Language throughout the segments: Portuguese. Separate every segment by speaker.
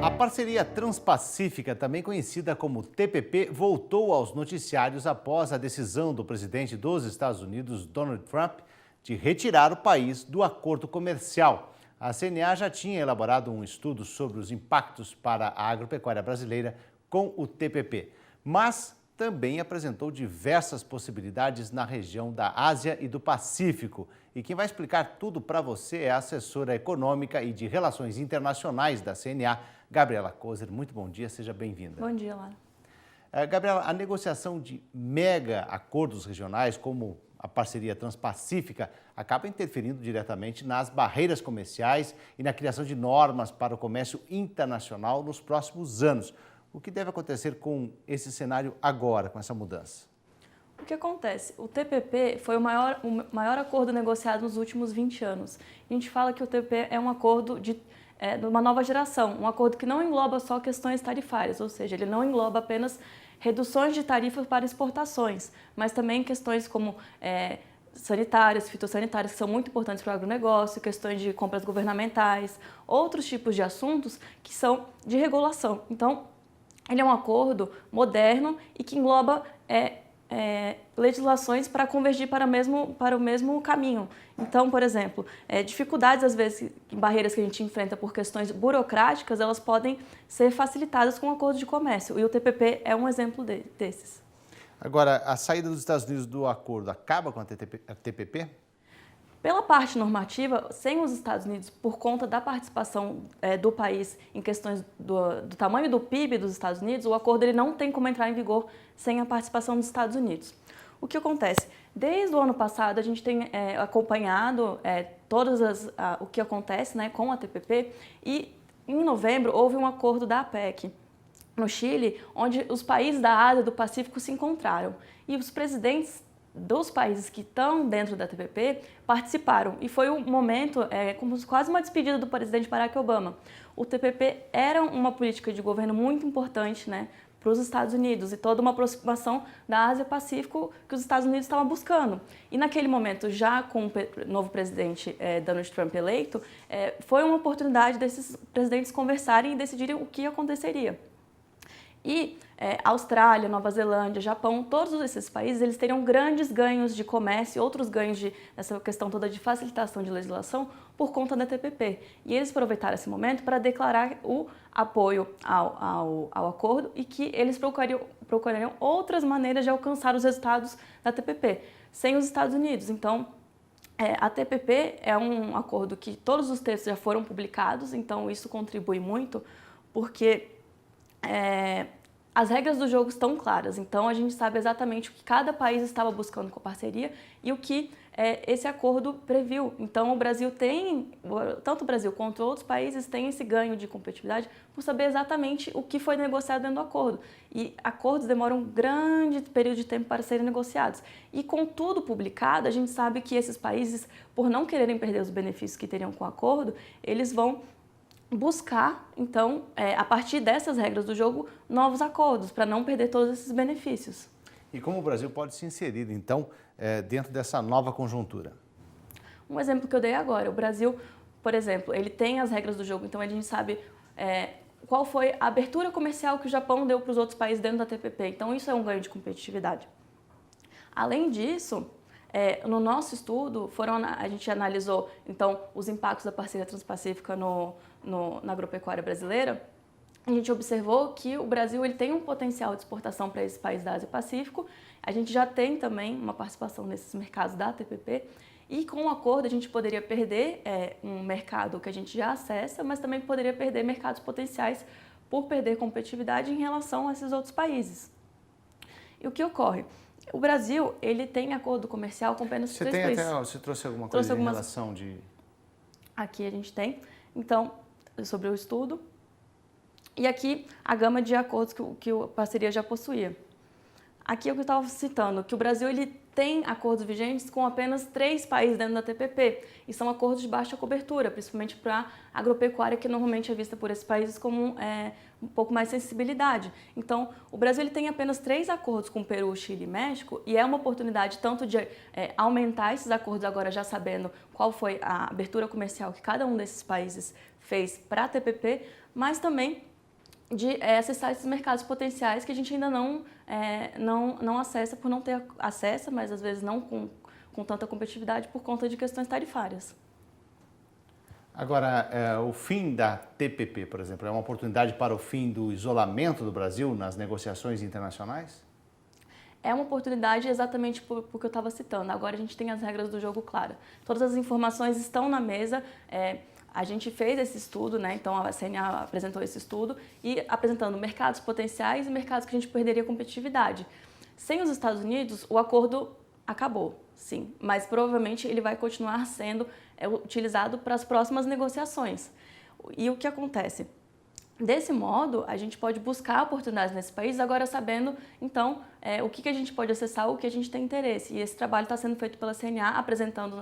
Speaker 1: A parceria Transpacífica, também conhecida como TPP, voltou aos noticiários após a decisão do presidente dos Estados Unidos, Donald Trump, de retirar o país do acordo comercial. A CNA já tinha elaborado um estudo sobre os impactos para a agropecuária brasileira com o TPP, mas também apresentou diversas possibilidades na região da Ásia e do Pacífico. E quem vai explicar tudo para você é a assessora econômica e de relações internacionais da CNA, Gabriela Kozer. Muito bom dia, seja bem-vinda.
Speaker 2: Bom dia, Lara.
Speaker 1: Gabriela, a negociação de mega acordos regionais, como a parceria Transpacífica, acaba interferindo diretamente nas barreiras comerciais e na criação de normas para o comércio internacional nos próximos anos. O que deve acontecer com esse cenário agora, com essa mudança?
Speaker 2: O que acontece? O TPP foi o maior acordo negociado nos últimos 20 anos. A gente fala que o TPP é um acordo de uma nova geração, um acordo que não engloba só questões tarifárias, ou seja, ele não engloba apenas reduções de tarifas para exportações, mas também questões como sanitárias, fitossanitárias, que são muito importantes para o agronegócio, questões de compras governamentais, outros tipos de assuntos que são de regulação. Então, ele é um acordo moderno e que engloba legislações para convergir para o mesmo caminho. Então, por exemplo, dificuldades, às vezes, barreiras que a gente enfrenta por questões burocráticas, elas podem ser facilitadas com o acordo de comércio. E o TPP é um exemplo desses.
Speaker 1: Agora, a saída dos Estados Unidos do acordo acaba com a TPP?
Speaker 2: Pela parte normativa, sem os Estados Unidos, por conta da participação do país em questões do tamanho do PIB dos Estados Unidos, o acordo ele não tem como entrar em vigor sem a participação dos Estados Unidos. O que acontece? Desde o ano passado, a gente tem acompanhado o que acontece, né, com a TPP, e em novembro houve um acordo da APEC no Chile, onde os países da Ásia e do Pacífico se encontraram. E os presidentes dos países que estão dentro da TPP participaram. E foi um momento, como quase uma despedida do presidente Barack Obama. O TPP era uma política de governo muito importante, né, para os Estados Unidos e toda uma aproximação da Ásia e Pacífico que os Estados Unidos estavam buscando. E naquele momento, já com o novo presidente Donald Trump eleito, foi uma oportunidade desses presidentes conversarem e decidirem o que aconteceria. E Austrália, Nova Zelândia, Japão, todos esses países, eles teriam grandes ganhos de comércio e outros ganhos nessa questão toda de facilitação de legislação por conta da TPP. E eles aproveitaram esse momento para declarar o apoio ao acordo e que eles procurariam outras maneiras de alcançar os resultados da TPP, sem os Estados Unidos. Então, a TPP é um acordo que todos os textos já foram publicados, então isso contribui muito, porque as regras do jogo estão claras, então a gente sabe exatamente o que cada país estava buscando com a parceria e o que esse acordo previu. Então o Brasil tanto o Brasil quanto outros países têm esse ganho de competitividade por saber exatamente o que foi negociado dentro do acordo. E acordos demoram um grande período de tempo para serem negociados. E com tudo publicado, a gente sabe que esses países, por não quererem perder os benefícios que teriam com o acordo, eles vão buscar, então, a partir dessas regras do jogo, novos acordos, para não perder todos esses benefícios.
Speaker 1: E como o Brasil pode se inserir, então, dentro dessa nova conjuntura?
Speaker 2: Um exemplo que eu dei agora, o Brasil, por exemplo, ele tem as regras do jogo, então a gente sabe qual foi a abertura comercial que o Japão deu para os outros países dentro da TPP, então isso é um ganho de competitividade. Além disso, no nosso estudo, a gente analisou então, os impactos da parceria Transpacífica na agropecuária brasileira. A gente observou que o Brasil ele tem um potencial de exportação para esses países da Ásia e Pacífico. A gente já tem também uma participação nesses mercados da TPP. E com o acordo a gente poderia perder um mercado que a gente já acessa, mas também poderia perder mercados potenciais por perder competitividade em relação a esses outros países. E o que ocorre? O Brasil, ele tem acordo comercial com apenas 3 países.
Speaker 1: Você trouxe alguma coisa em relação de...
Speaker 2: Aqui a gente tem, então, sobre o estudo. E aqui a gama de acordos que a parceria já possuía. Aqui é o que eu estava citando, que o Brasil ele tem acordos vigentes com apenas 3 países dentro da TPP, e são acordos de baixa cobertura, principalmente para a agropecuária, que normalmente é vista por esses países como um pouco mais sensibilidade. Então, o Brasil ele tem apenas 3 acordos com Peru, Chile e México, e é uma oportunidade tanto de aumentar esses acordos agora já sabendo qual foi a abertura comercial que cada um desses países fez para a TPP, mas também de acessar esses mercados potenciais que a gente ainda não acessa por não ter acesso, mas às vezes não com tanta competitividade por conta de questões tarifárias.
Speaker 1: Agora, o fim da TPP, por exemplo, é uma oportunidade para o fim do isolamento do Brasil nas negociações internacionais?
Speaker 2: É uma oportunidade exatamente por que eu estava citando. Agora a gente tem as regras do jogo claras. Todas as informações estão na mesa. A gente fez esse estudo, né? Então a CNA apresentou esse estudo e apresentando mercados potenciais e mercados que a gente perderia competitividade. Sem os Estados Unidos, o acordo acabou, sim, mas provavelmente ele vai continuar sendo utilizado para as próximas negociações. E o que acontece? Desse modo, a gente pode buscar oportunidades nesse país, agora sabendo, então, o que a gente pode acessar, o que a gente tem interesse. E esse trabalho está sendo feito pela CNA, apresentando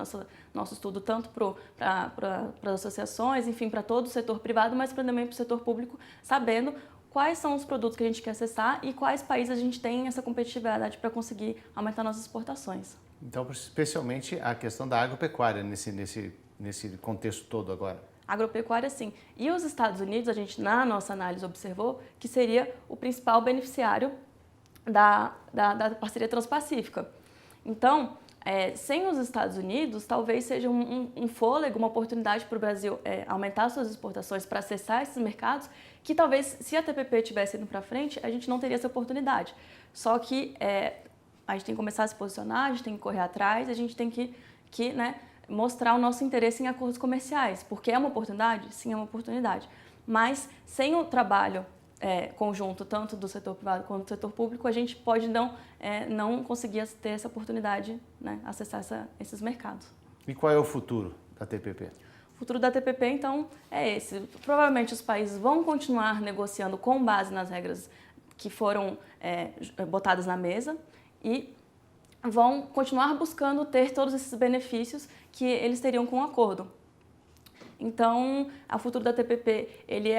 Speaker 2: nosso estudo tanto para as associações, enfim, para todo o setor privado, mas também para o setor público, sabendo quais são os produtos que a gente quer acessar e quais países a gente tem essa competitividade para conseguir aumentar nossas exportações.
Speaker 1: Então, especialmente a questão da agropecuária nesse contexto todo agora.
Speaker 2: Agropecuária, sim. E os Estados Unidos, a gente, na nossa análise, observou que seria o principal beneficiário da parceria transpacífica. Então, sem os Estados Unidos, talvez seja um fôlego, uma oportunidade para o Brasil aumentar suas exportações para acessar esses mercados, que talvez, se a TPP tivesse ido para frente, a gente não teria essa oportunidade. Só que a gente tem que começar a se posicionar, a gente tem que correr atrás, a gente tem que né, mostrar o nosso interesse em acordos comerciais, porque é uma oportunidade? Sim, é uma oportunidade. Mas sem o trabalho conjunto, tanto do setor privado quanto do setor público, a gente pode não conseguir ter essa oportunidade, né, acessar esses mercados.
Speaker 1: E qual é o futuro da TPP?
Speaker 2: O futuro da TPP, então, é esse. Provavelmente os países vão continuar negociando com base nas regras que foram botadas na mesa e vão continuar buscando ter todos esses benefícios que eles teriam com o acordo. Então, o futuro da TPP, ele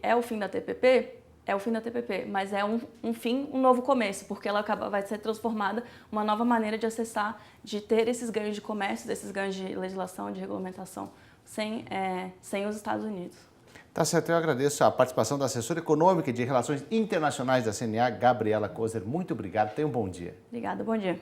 Speaker 2: é o fim da TPP? É o fim da TPP, mas é um novo começo, porque ela vai ser transformada uma nova maneira de acessar, de ter esses ganhos de comércio, esses ganhos de legislação, de regulamentação, sem os Estados Unidos.
Speaker 1: Tá certo, eu agradeço a participação da assessora econômica e de relações internacionais da CNA, Gabriela Kozer. Muito obrigado, tenha um bom dia.
Speaker 2: Obrigada, bom dia.